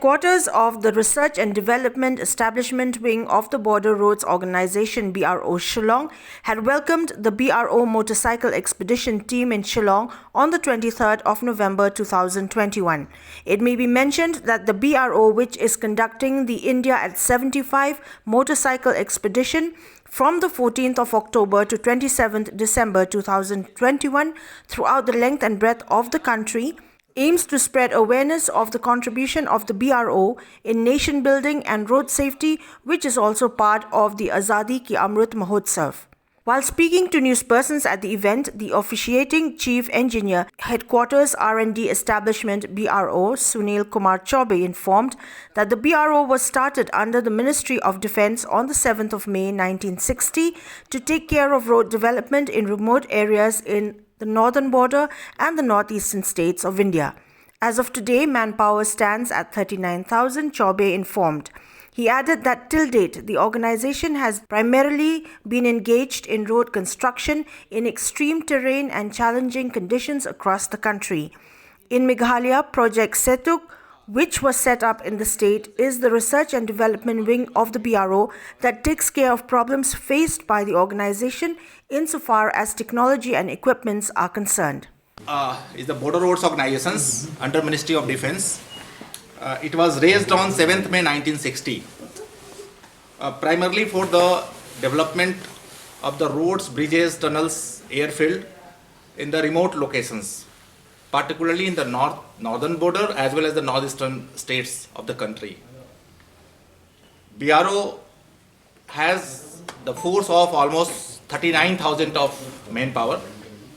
Headquarters of the Research and Development Establishment Wing of the Border Roads Organization BRO Shillong had welcomed the BRO motorcycle expedition team in Shillong on the 23rd of November 2021. It may be mentioned that the BRO, which is conducting the India at 75 motorcycle expedition from the 14th of October to 27th December 2021 throughout the length and breadth of the country, aims to spread awareness of the contribution of the BRO in nation building and road safety, which is also part of the Azadi Ki Amrit Mahotsav. While speaking to newspersons at the event, the officiating Chief Engineer, Headquarters R&D Establishment BRO, Sunil Kumar Chaubey, informed that the BRO was started under the Ministry of Defence on the 7th of May 1960 to take care of road development in remote areas in the northern border and the northeastern states of India. As of today, manpower stands at 39,000, Chaubey informed. He added that till date, the organization has primarily been engaged in road construction in extreme terrain and challenging conditions across the country. In Meghalaya, Project Setuk, which was set up in the state, is the research and development wing of the BRO that takes care of problems faced by the organization insofar as technology and equipments are concerned. Is the Border Roads Organizations under Ministry of Defence. It was raised on 7th May 1960, primarily for the development of the roads, bridges, tunnels, airfield in the remote locations, particularly in the northern border as well as the northeastern states of the country. BRO has the force of almost 39,000 of manpower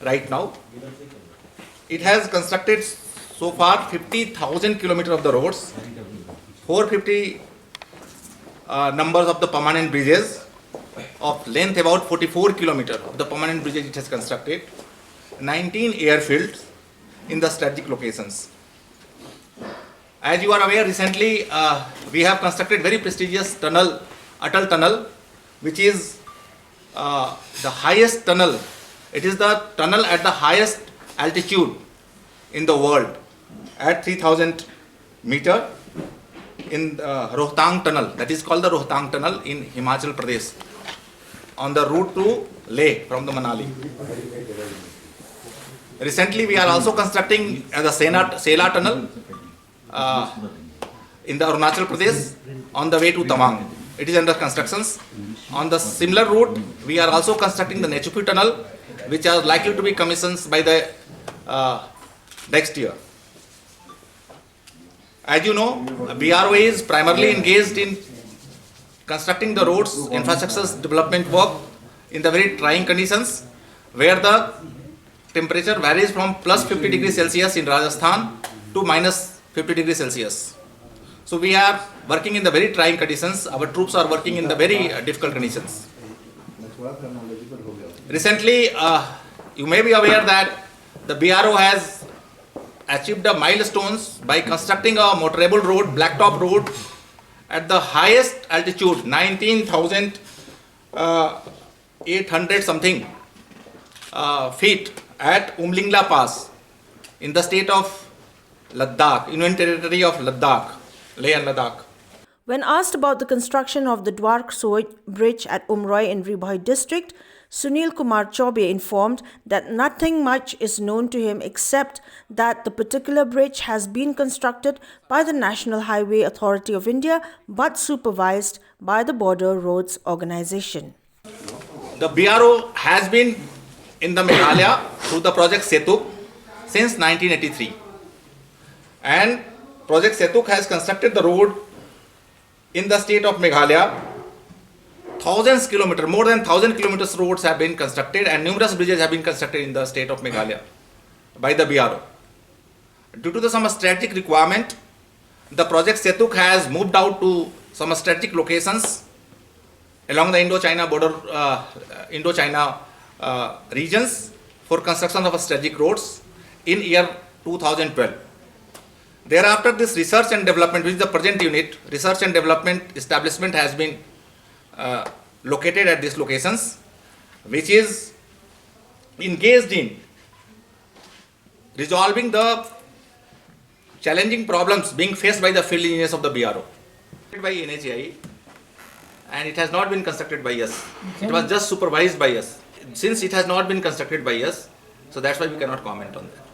right now. It has constructed so far 50,000 kilometers of the roads, 450 numbers of the permanent bridges, of length about 44 kilometers of the permanent bridges it has constructed, 19 airfields in the strategic locations. As you are aware, recently we have constructed very prestigious tunnel, Atal Tunnel, which is the highest tunnel. It is the tunnel at the highest altitude in the world at 3,000 meter in Rohtang Tunnel. That is called the Rohtang Tunnel in Himachal Pradesh on the route to Leh from the Manali. Recently, we are also constructing the Sela Tunnel in the Arunachal Pradesh on the way to Tawang. It is under constructions. On the similar route, we are also constructing the Nechupi Tunnel, which are likely to be commissioned by the next year. As you know, BRO is primarily engaged in constructing the roads, infrastructure development work in the very trying conditions, where the temperature varies from plus 50 degrees Celsius in Rajasthan to minus 50 degrees Celsius. So we are working in the very trying conditions. Our troops are working in the very difficult conditions. Recently, you may be aware that the BRO has achieved the milestones by constructing a motorable road, blacktop road at the highest altitude, 19,800 something feet at Umlingla Pass in the state of Ladakh, Union Territory of Ladakh, Leh and Ladakh. When asked about the construction of the Dwark Soy Bridge at Umroi in Ribhoi district, Sunil Kumar Chaubey informed that nothing much is known to him except that the particular bridge has been constructed by the National Highway Authority of India but supervised by the Border Roads Organization. The BRO has been in the Meghalaya through the Project Setuk since 1983. And Project Setuk has constructed the road in the state of Meghalaya. Thousands kilometers, more than 1,000 kilometers roads have been constructed and numerous bridges have been constructed in the state of Meghalaya by the BRO. Due to some strategic requirement, the Project Setuk has moved out to some strategic locations along the Indo-China border, Indo-China regions for construction of strategic roads in year 2012. Thereafter, this research and development, which is the present unit, research and development establishment has been located at these locations, which is engaged in resolving the challenging problems being faced by the field engineers of the BRO. By NHAI, and it has not been constructed by us. Okay. It was just supervised by us. Since it has not been constructed by us, so that's why we cannot comment on that.